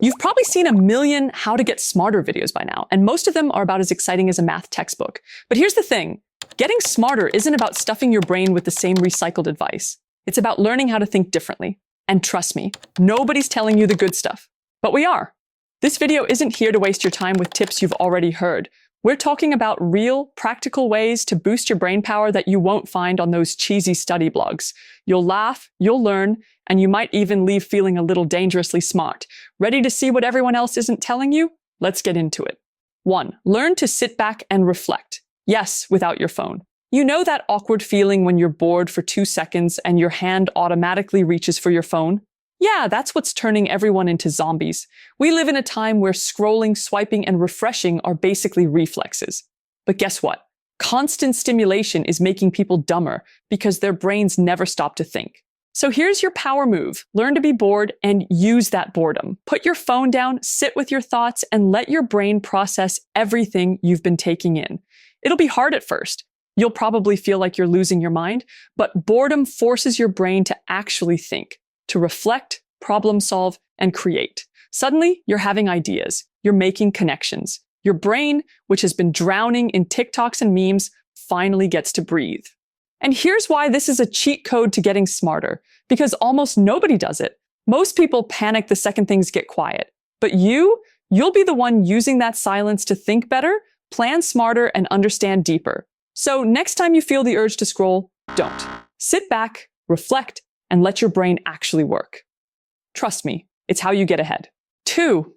You've probably seen a million how to get smarter videos by now, and most of them are about as exciting as a math textbook. But here's the thing. Getting smarter isn't about stuffing your brain with the same recycled advice. It's about learning how to think differently. And trust me, nobody's telling you the good stuff. But we are. This video isn't here to waste your time with tips you've already heard. We're talking about real, practical ways to boost your brain power that you won't find on those cheesy study blogs. You'll laugh, you'll learn, and you might even leave feeling a little dangerously smart. Ready to see what everyone else isn't telling you? Let's get into it. 1. Learn to sit back and reflect. Yes, without your phone. You know that awkward feeling when you're bored for 2 seconds and your hand automatically reaches for your phone? Yeah, that's what's turning everyone into zombies. We live in a time where scrolling, swiping, and refreshing are basically reflexes. But guess what? Constant stimulation is making people dumber because their brains never stop to think. So here's your power move. Learn to be bored and use that boredom. Put your phone down, sit with your thoughts, and let your brain process everything you've been taking in. It'll be hard at first. You'll probably feel like you're losing your mind, but boredom forces your brain to actually think, to reflect, problem solve, and create. Suddenly, you're having ideas. You're making connections. Your brain, which has been drowning in TikToks and memes, finally gets to breathe. And here's why this is a cheat code to getting smarter, because almost nobody does it. Most people panic the second things get quiet. But you'll be the one using that silence to think better, plan smarter, and understand deeper. So next time you feel the urge to scroll, don't. Sit back, reflect, and let your brain actually work. Trust me, it's how you get ahead. 2.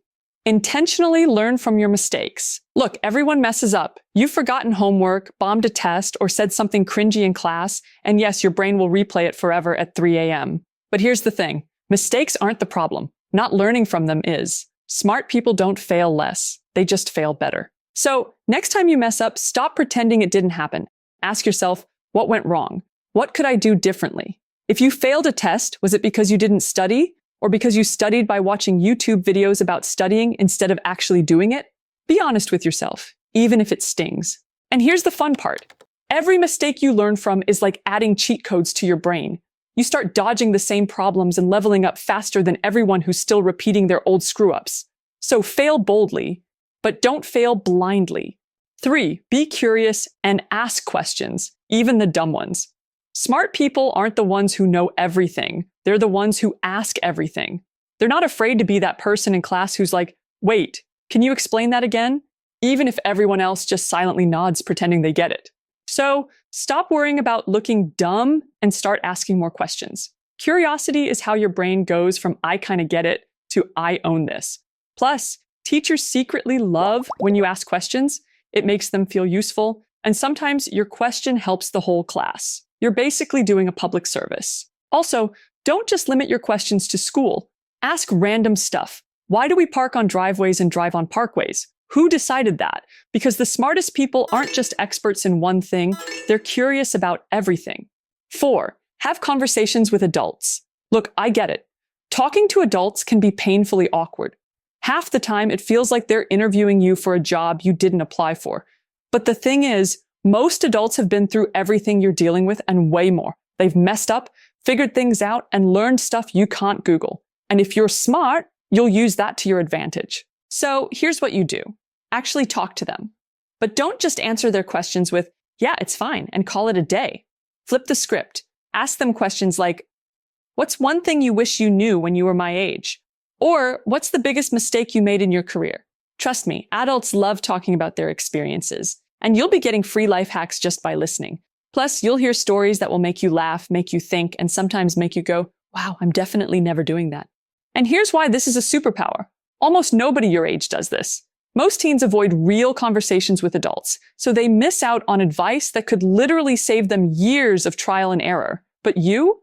Intentionally learn from your mistakes. Look, everyone messes up. You've forgotten homework, bombed a test, or said something cringy in class, and yes, your brain will replay it forever at 3 a.m. But here's the thing. Mistakes aren't the problem. Not learning from them is. Smart people don't fail less. They just fail better. So next time you mess up, stop pretending it didn't happen. Ask yourself, what went wrong? What could I do differently? If you failed a test, was it because you didn't study? Or because you studied by watching YouTube videos about studying instead of actually doing it? Be honest with yourself, even if it stings. And here's the fun part. Every mistake you learn from is like adding cheat codes to your brain. You start dodging the same problems and leveling up faster than everyone who's still repeating their old screw-ups. So fail boldly, but don't fail blindly. 3. Be curious and ask questions, even the dumb ones. Smart people aren't the ones who know everything. They're the ones who ask everything. They're not afraid to be that person in class who's like, wait, can you explain that again? Even if everyone else just silently nods pretending they get it. So stop worrying about looking dumb and start asking more questions. Curiosity is how your brain goes from I kind of get it to I own this. Plus, teachers secretly love when you ask questions. It makes them feel useful, and sometimes your question helps the whole class. You're basically doing a public service. Also, don't just limit your questions to school. Ask random stuff. Why do we park on driveways and drive on parkways? Who decided that? Because the smartest people aren't just experts in one thing, they're curious about everything. 4. Have conversations with adults. Look, I get it. Talking to adults can be painfully awkward. Half the time, it feels like they're interviewing you for a job you didn't apply for. But the thing is, most adults have been through everything you're dealing with and way more. They've messed up, figured things out, and learned stuff you can't Google. And if you're smart, you'll use that to your advantage. So here's what you do. Actually talk to them. But don't just answer their questions with, yeah, it's fine, and call it a day. Flip the script. Ask them questions like, what's one thing you wish you knew when you were my age? Or what's the biggest mistake you made in your career? Trust me, adults love talking about their experiences. And you'll be getting free life hacks just by listening. Plus, you'll hear stories that will make you laugh, make you think, and sometimes make you go, wow, I'm definitely never doing that. And here's why this is a superpower. Almost nobody your age does this. Most teens avoid real conversations with adults, so they miss out on advice that could literally save them years of trial and error. But you'll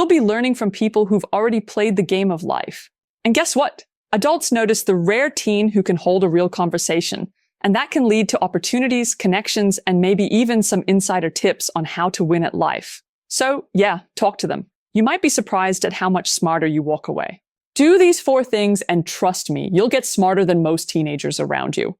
be learning from people who've already played the game of life. And guess what? Adults notice the rare teen who can hold a real conversation. And that can lead to opportunities, connections, and maybe even some insider tips on how to win at life. So yeah, talk to them. You might be surprised at how much smarter you walk away. Do these 4 things and trust me, you'll get smarter than most teenagers around you.